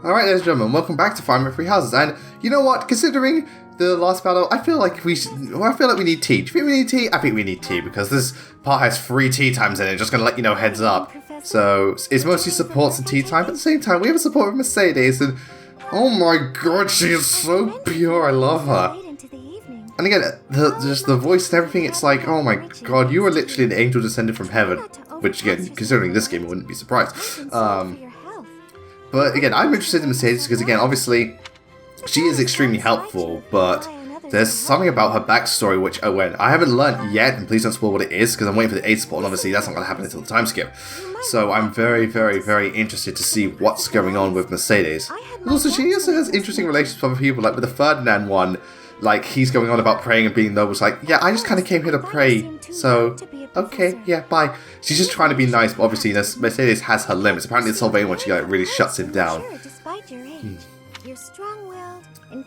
Alright, ladies and gentlemen, welcome back to Find My Free Houses. And you know what? Considering the last battle, I feel like we need tea. Do you think we need tea? I think we need tea because this part has 3 tea times in it. Just gonna let you know, heads up. So it's mostly supports and tea time, but at the same time, we have a support with Mercedes, and oh my god, she is so pure. I love her. And again, just the voice and everything, it's like, oh my god, you are literally an angel descended from heaven. Which again, considering this game, I wouldn't be surprised. But again, I'm interested in Mercedes because again, obviously, she is extremely helpful, but there's something about her backstory which I haven't learned yet, and please don't spoil what it is, because I'm waiting for the 8 support, and obviously that's not going to happen until the time skip. So I'm very, very, very interested to see what's going on with Mercedes. And also, she also has interesting relations with other people, like with the Ferdinand one, like he's going on about praying and being noble, it's like, yeah, I just kind of came here to pray, so okay, yeah, bye. She's just trying to be nice, but obviously Mercedes has her limits. Apparently the Sylvain one, she like, really shuts him down. But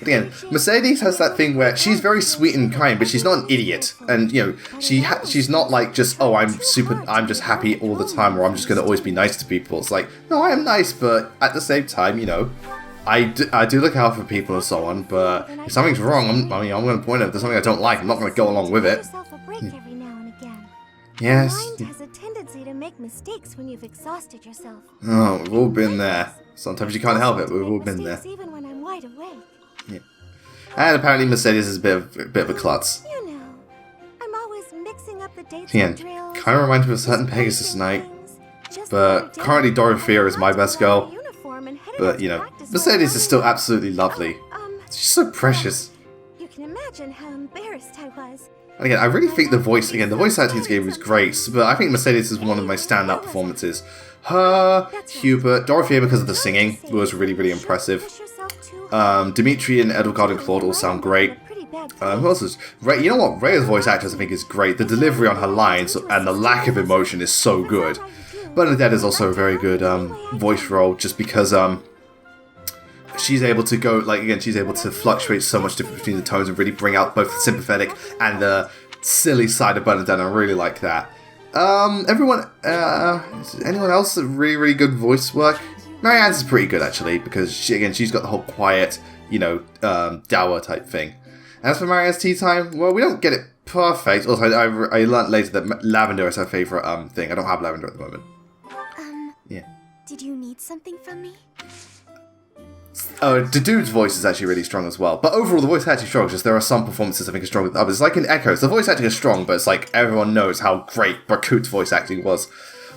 again, Mercedes has that thing where she's very sweet and kind, but she's not an idiot. And, you know, she's not like just, oh, I'm just happy all the time, or I'm just going to always be nice to people. It's like, no, I am nice, but at the same time, you know, I do look out for people and so on, but if something's wrong, I'm going to point out if there's something I don't like, I'm not going to go along with it. Yes. Your mind has a tendency to make mistakes when you've exhausted yourself. Oh, we've all been there. Sometimes you can't help it, but we've all been there. Even when I'm wide awake. Yeah. And apparently Mercedes is a bit of a klutz. You know, I'm always mixing up the dates Yeah, and drills. kind of reminds me of a certain Pegasus night. But currently Dorothea is my best girl. But, you know, Mercedes is still absolutely lovely. She's so precious. You can imagine how embarrassed I was. And again, I really think the voice acting in this game is great, but I think Mercedes is one of my standout performances. Her, Hubert, Dorothea because of the singing was really, really impressive. Dimitri and Edelgard and Claude all sound great. Who else is? Ray, you know what? Rhea's voice actress I think is great. The delivery on her lines and the lack of emotion is so good. Bernadette is also a very good voice role, just because she's able to go, like, again, she's able to fluctuate so much different between the tones and really bring out both the sympathetic and the silly side of Bernadette. I really like that. Anyone else that really, really good voice work? Marianne's is pretty good, actually, because, she's got the whole quiet, you know, dour type thing. As for Marianne's tea time, well, we don't get it perfect. Also, I learnt later that lavender is her favourite thing. I don't have lavender at the moment. Yeah. Did you need something from me? The dude's voice is actually really strong as well. But overall, the voice is actually strong. Just there are some performances I think are stronger than others. Like in Echoes, the voice acting is strong, but it's like everyone knows how great Barkut's voice acting was.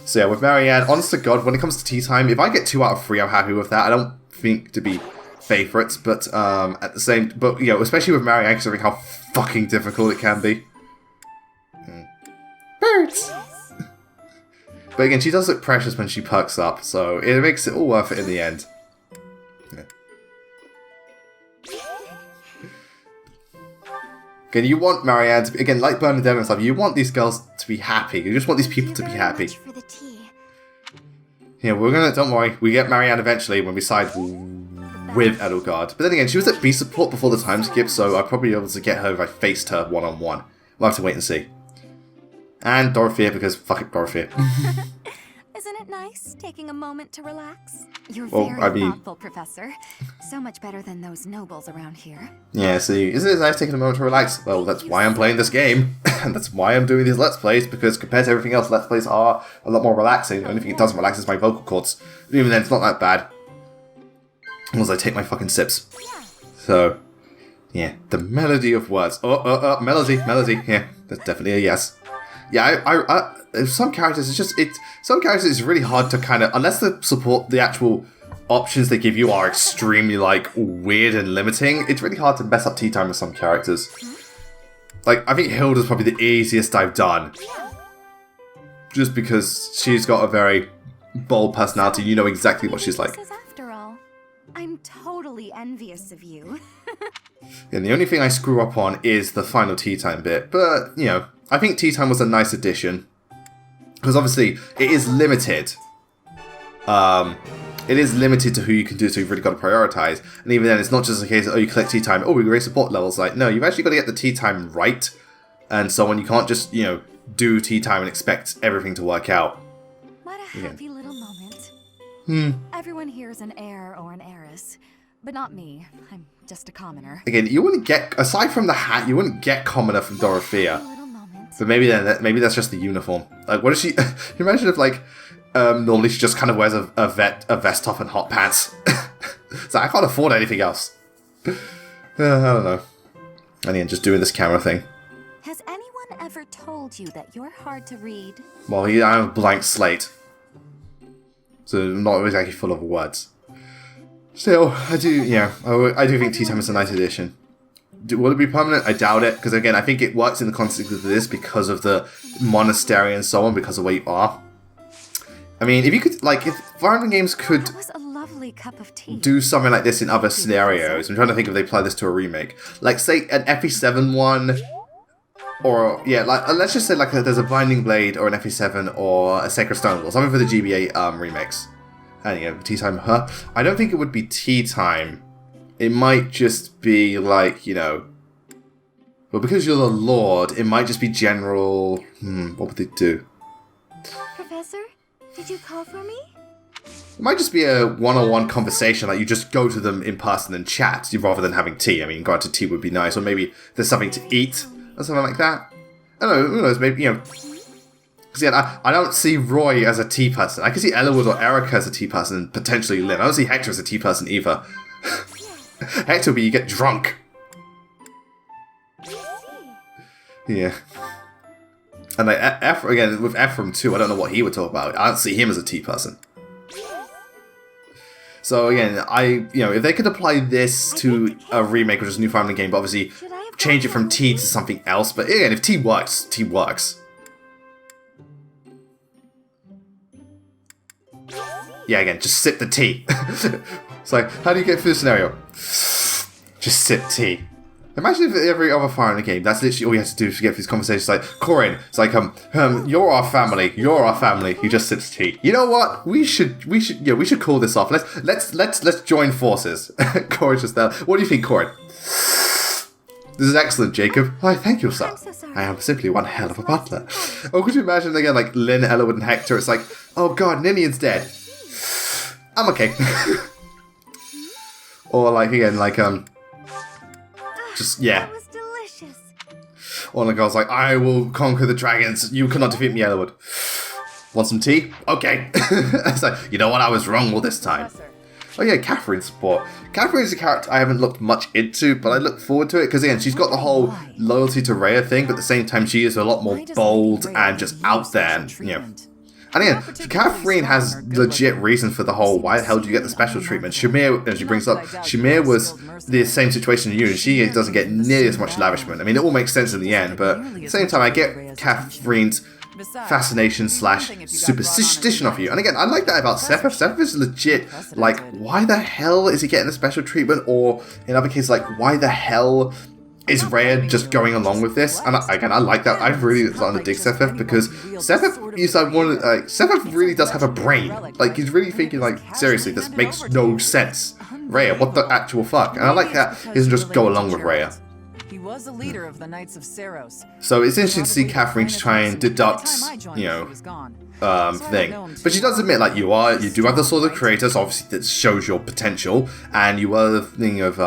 So yeah, with Marianne, honest to God, when it comes to tea time, if I get 2 out of 3, I'm happy with that. I don't think to be favourites, but you know, especially with Marianne, considering how fucking difficult it can be. Birds. But again, she does look precious when she perks up, so it makes it all worth it in the end. Yeah. Again, you want Marianne to be, again, like Bernadette and stuff, you want these girls to be happy. You just want these people to be happy. Yeah, don't worry, we get Marianne eventually when we side with Edelgard. But then again, she was at B support before the time skip, so I'll probably be able to get her if I faced her one-on-one. We'll have to wait and see. And Dorothea, because fuck it, Dorothea. Isn't it nice taking a moment to relax? You're well, very thoughtful, Professor. So much better than those nobles around here. Yeah, see, isn't it nice taking a moment to relax? Well, that's why I'm playing this game. And that's why I'm doing these Let's Plays, because compared to everything else, Let's Plays are a lot more relaxing. The only thing it doesn't relax is my vocal cords. But even then, it's not that bad. Unless I take my fucking sips. So, yeah, the melody of words. Melody. Yeah, that's definitely a yes. Yeah, some characters, some characters it's really hard to kind of, unless the actual options they give you are extremely, like, weird and limiting, it's really hard to mess up tea time with some characters. Like, I think Hilda's probably the easiest I've done. Just because she's got a very bold personality, you know exactly what she's like. After all, I'm totally envious of you. And the only thing I screw up on is the final tea time bit, but, you know, I think tea time was a nice addition. Because obviously, it is limited. It is limited to who you can do, so you've really got to prioritize. And even then, it's not just a case of, oh, you collect tea time, oh, we raise support levels. Like, no, you've actually got to get the tea time right. And so on, you can't just, you know, do tea time and expect everything to work out. What a happy little moment. Everyone here is an heir or an heiress, but not me. I'm just a commoner. Again, you wouldn't get, aside from the hat, you wouldn't get commoner from Dorothea. But maybe maybe that's just the uniform. Like, what is she? Can you imagine if, like, normally she just kind of wears a vest top and hot pants? It's like, I can't afford anything else. I don't know. And again, just doing this camera thing. Has anyone ever told you that you're hard to read? Well, I'm a blank slate. So I'm not exactly full of words. Still, I do think Tea Time is a nice addition. Will it be permanent? I doubt it, because again, I think it works in the context of this because of the monastery and so on, because of where you are. I mean, if you could, like, if Fire Emblem games could That was a lovely cup of tea. do something like this in other scenarios, I'm trying to think if they apply this to a remake. Like, say, an FE7 one, or, yeah, like, let's just say, like, there's a Binding Blade, or an FE7, or a Sacred Stone, or something for the GBA remakes. And, yeah, Tea Time, huh? I don't think it would be Tea Time. It might just be, like, you know... Well, because you're the Lord, it might just be general... what would they do? Professor, did you call for me? It might just be a one-on-one conversation, like you just go to them in person and chat, rather than having tea. I mean, granted, tea would be nice, or maybe there's something to eat, or something like that. I don't know, who knows, maybe, you know... Because, yeah, I don't see Roy as a tea person. I can see Elowood or Erica as a tea person, and potentially Lynn. I don't see Hector as a tea person either. Hector would be you get drunk. Yeah. And like again, with Ephraim too, I don't know what he would talk about. I don't see him as a tea person. So again, if they could apply this to a remake, which is a new Fire Emblem game, but obviously change it from tea to something else. But again, if tea works, tea works. Yeah, again, just sip the tea. It's like, how do you get through the scenario? Just sip tea. Imagine if every other Fire Emblem game, that's literally all you have to do to get through these conversations. Like, Corin, it's like, you're our family. You're our family. He just sips tea. You know what? We should call this off. Let's join forces. Corin's just there. What do you think, Corin? This is excellent, Jacob. Why, thank you, sir. I'm so sorry. I am simply one hell of a butler. Or could you imagine again, like Lynn, Elowood, and Hector? It's like, oh god, Ninian's dead. I'm okay. Or like again, like just yeah. That was delicious. Or the girl's like, I will conquer the dragons. You cannot defeat me, Elowood. Want some tea? Okay. It's like, you know what? I was wrong all this time. Oh yeah, Catherine's support. Catherine's a character I haven't looked much into, but I look forward to it because again, she's got the whole loyalty to Rhea thing, but at the same time, she is a lot more bold and just out there, and, you know. And again, Catherine has legit reason for the whole, why the hell do you get the special treatment? Shamir, as she brings up, Shamir was the same situation as you, and she doesn't get nearly as much lavishment. I mean, it all makes sense in the end, but at the same time, I get Catherine's fascination / superstition of you. And again, I like that about Sephiroth. Sephiroth is legit, like, why the hell is he getting the special treatment? Or, in other cases, like, why the hell is Rhea just going along with this? And again, I like that. I really started to dig Sephiroth because Sephiroth is like Sephiroth really does have a brain. Like, he's really thinking, like, seriously, this makes no sense. Rhea, what the actual fuck? And I like that he doesn't just go along with Rhea. He was a leader of the Knights of Seros. So it's interesting to see Catherine try and deduct, you know, thing. But she does admit, like, you do have the Sword of Creators, obviously that shows your potential, and you are the thing of,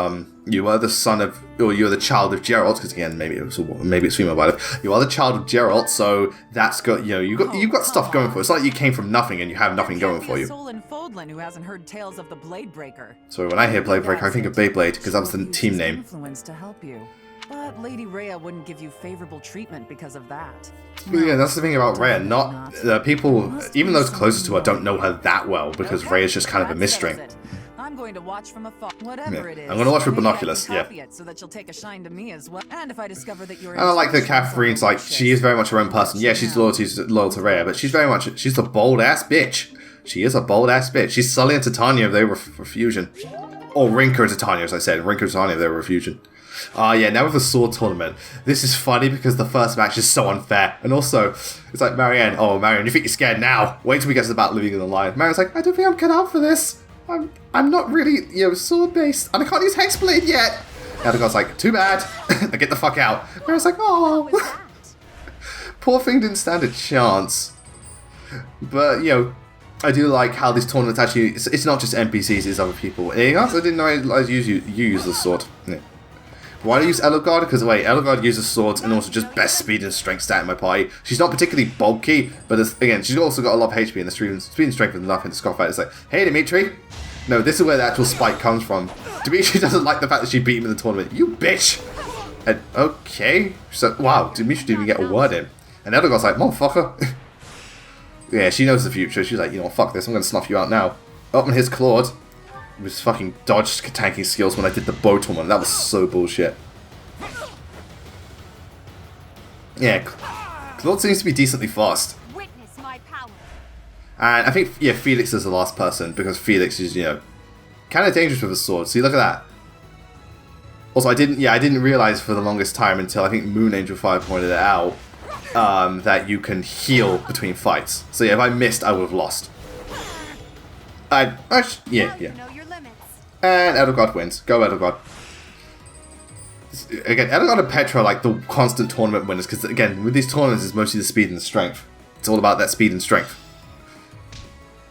you are the son of, or you're the child of Geralt, because again, maybe it's female by it. You are the child of Geralt, so that's got, you know, you've got stuff going for it. It's like you came from nothing and you have nothing going for you. Who hasn't heard tales of the Blade Breaker. So when I hear Blade Breaker, I think of Beyblade, because that was the team name. Influence to help you. But Lady Rhea wouldn't give you favorable treatment because of that. Well, yeah, that's the thing about Rhea. Not people, even those closest to her, don't know her that well because Rhea's just kind of a mystery. I'm going to watch from afar, whatever it is. I'm going to watch with binoculars. Yeah. So that you'll take a shine to me as well. And if I discover that you're. And I like that Catherine's like she is very much her own person. Yeah, she's loyal to Rhea, but she's a bold ass bitch. She is a bold ass bitch. She's Sully and Titania if they were for fusion, or Rinka and Titania, as I said. Rinka and Titania if they were fusion. Yeah, now with the sword tournament, this is funny because the first match is so unfair. And also, it's like, Marianne, you think you're scared now? Wait till we get to the battle living in the line. Marianne's like, I don't think I'm cut out for this. I'm not really, sword-based, and I can't use Hexblade yet. The other guy's like, too bad. Now get the fuck out. Marianne's like, oh. Poor thing didn't stand a chance. But, I do like how this tournament's actually, it's not just NPCs, it's other people. I also didn't know I use the sword. Yeah. Why do I use Edelgard? Because wait, Edelgard uses swords and also just best speed and strength stat in my party. She's not particularly bulky, but again, she's also got a lot of HP and the speed and strength is nothing to scoff at. It's like, hey Dimitri! No, this is where the actual spike comes from. Dimitri doesn't like the fact that she beat him in the tournament. You bitch! And, okay. So, wow, Dimitri didn't even get a word in. And Edelgard's like, motherfucker. Yeah, she knows the future. She's like, you know, fuck this, I'm gonna snuff you out now. Oh, and here's Claude. With his fucking dodge tanking skills when I did the bow tournament. That was so bullshit. Yeah, Claude seems to be decently fast. Witness my power. And I think, yeah, Felix is the last person, because Felix is, you know, kind of dangerous with a sword. See, look at that. Also, I didn't realize for the longest time until I think Moon Angel Fire pointed it out, that you can heal between fights. So yeah, if I missed, I would have lost. Yeah. And Edelgard wins. Go Edelgard. Again, Edelgard and Petra are like the constant tournament winners, because again, with these tournaments, it's mostly the speed and the strength. It's all about that speed and strength.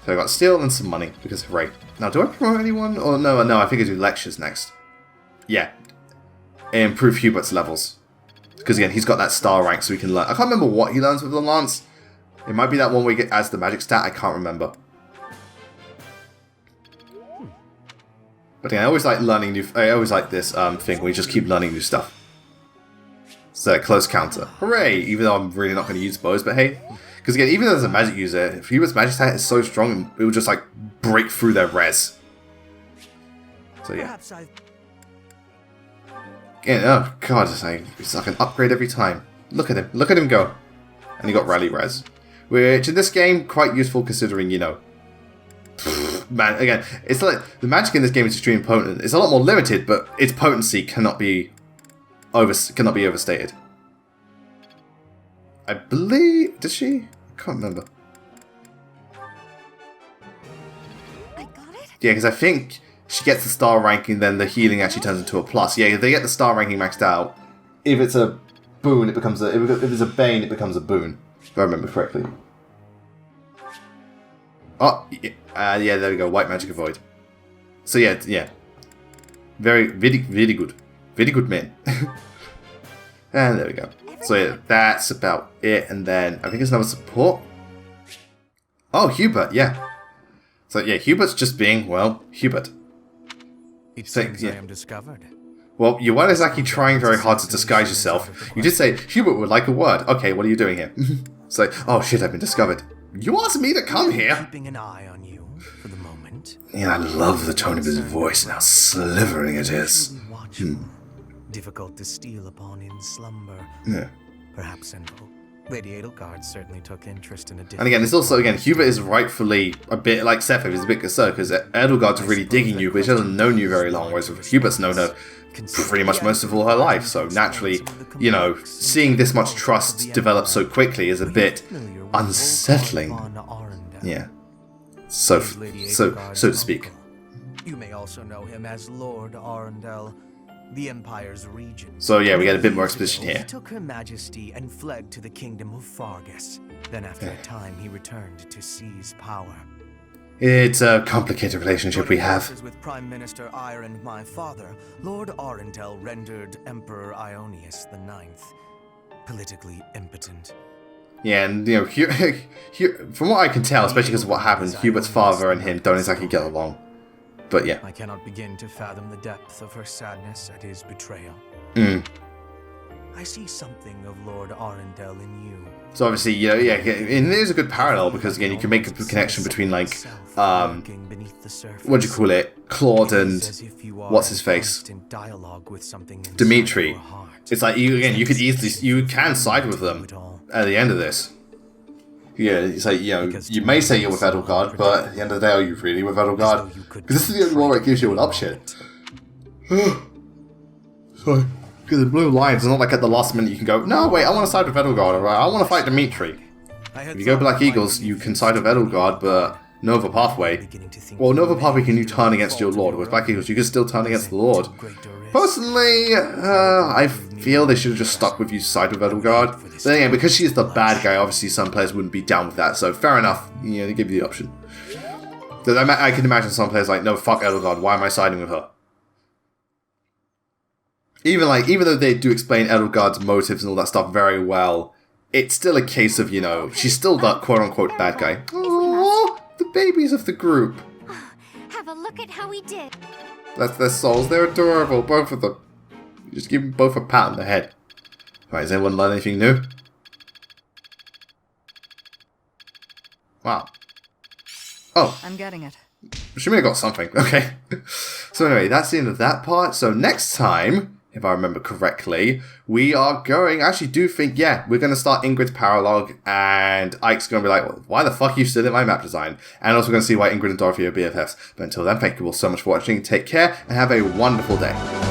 So I got steel and some money, because hooray. Now, do I promote anyone? Or no, I think I do lectures next. Yeah. Improve Hubert's levels. Because again, he's got that star rank, so we can learn. I can't remember what he learns with the lance. It might be that one where he adds the magic stat, I can't remember. But yeah, I always like learning new. I always like this thing where you just keep learning new stuff. So close counter, hooray! Even though I'm really not going to use bows, but hey, because again, even as a magic user, if Hubert's magic stat is so strong, it will just like break through their res. So yeah. Again, oh god, it's like an upgrade every time. Look at him go, and he got rally res, which in this game quite useful considering, you know. Man, again, it's like the magic in this game is extremely potent. It's a lot more limited, but its potency cannot be overstated. I believe, did she? I can't remember. I got it? Yeah, because I think she gets the star ranking, then the healing actually turns into a plus. Yeah, if they get the star ranking maxed out, if it's a boon, it becomes a. If it's a bane, it becomes a boon. If I remember correctly. Oh, yeah, there we go. White magic avoid. So yeah. Very good. Very good man. And there we go. So yeah, that's about it. And then I think there's another support. Oh, Hubert, yeah. So yeah, Hubert's just being, well, Hubert. It seems I am discovered. Well, you weren't exactly trying very hard to disguise yourself. You did say, Hubert would like a word. Okay, what are you doing here? It's like, oh shit, I've been discovered. You asked me to come here? Keeping an eye on you for the moment. Yeah, I love the tone of his voice and how slivering it is. Difficult to steal upon in slumber. Yeah. Perhaps Lady Edelgard certainly took interest in a different... And again, it's also, again, Hubert is rightfully a bit like Sephiroth, he's a bit concerned because Edelgard's really digging you, but she hasn't known you very long, whereas Hubert's known her pretty much most of all her life, so naturally, you know, seeing this much trust develop so quickly is a bit unsettling. Yeah. So to speak. You may also know him as Lord Arundel, the Empire's regent. So yeah, we get a bit more exposition here. He took Her Majesty and fled to the kingdom of Fargus. Then after a time, he returned to seize power. It's a complicated relationship we have. With Prime Minister Ire and my father, Lord Arundel rendered Emperor Ionius IX politically impotent. Yeah, and you know, from what I can tell, especially because of what happened, Hubert's father and him don't exactly get along. But yeah. I cannot begin to fathom the depth of her sadness at his betrayal. I see something of Lord Arundel in you. So obviously, you know, yeah, and there's a good parallel because again, you can make a connection between like, what do you call it, Claude and what's his face, Dimitri. It's like you can side with them at the end of this. Yeah, it's like, you know, you may say you're with Edelgard, but at the end of the day, are you really with Edelgard? Because this is the only one that gives you an option. Sorry. Because the blue lines are not like at the last minute you can go, no, wait, I want to side with Edelgard, or I want to fight Dimitri. If you go Black Eagles, you can side with Edelgard, but Nova Pathway. Well, Nova Pathway can you turn against your Lord, with Black Eagles you can still turn against the Lord. Personally, I feel they should have just stuck with you side with Edelgard. But again, because she is the bad guy, obviously some players wouldn't be down with that, so fair enough, you know, they give you the option. I can imagine some players like, no, fuck Edelgard, why am I siding with her? Even though they do explain Edelgard's motives and all that stuff very well, it's still a case of, she's still the quote-unquote bad guy. Aww, the babies of the group. Have a look at how we did. That's their souls. They're adorable, both of them. You just give them both a pat on the head. Right, has anyone learned anything new? Wow. Oh. I'm getting it. She may have got something. Okay. So anyway, that's the end of that part. So next time, if I remember correctly, we are going... I actually do think, we're going to start Ingrid's paralog, and Ike's going to be like, well, why the fuck are you still in my map design? And also going to see why Ingrid and Dorothy are BFFs. But until then, thank you all so much for watching. Take care, and have a wonderful day.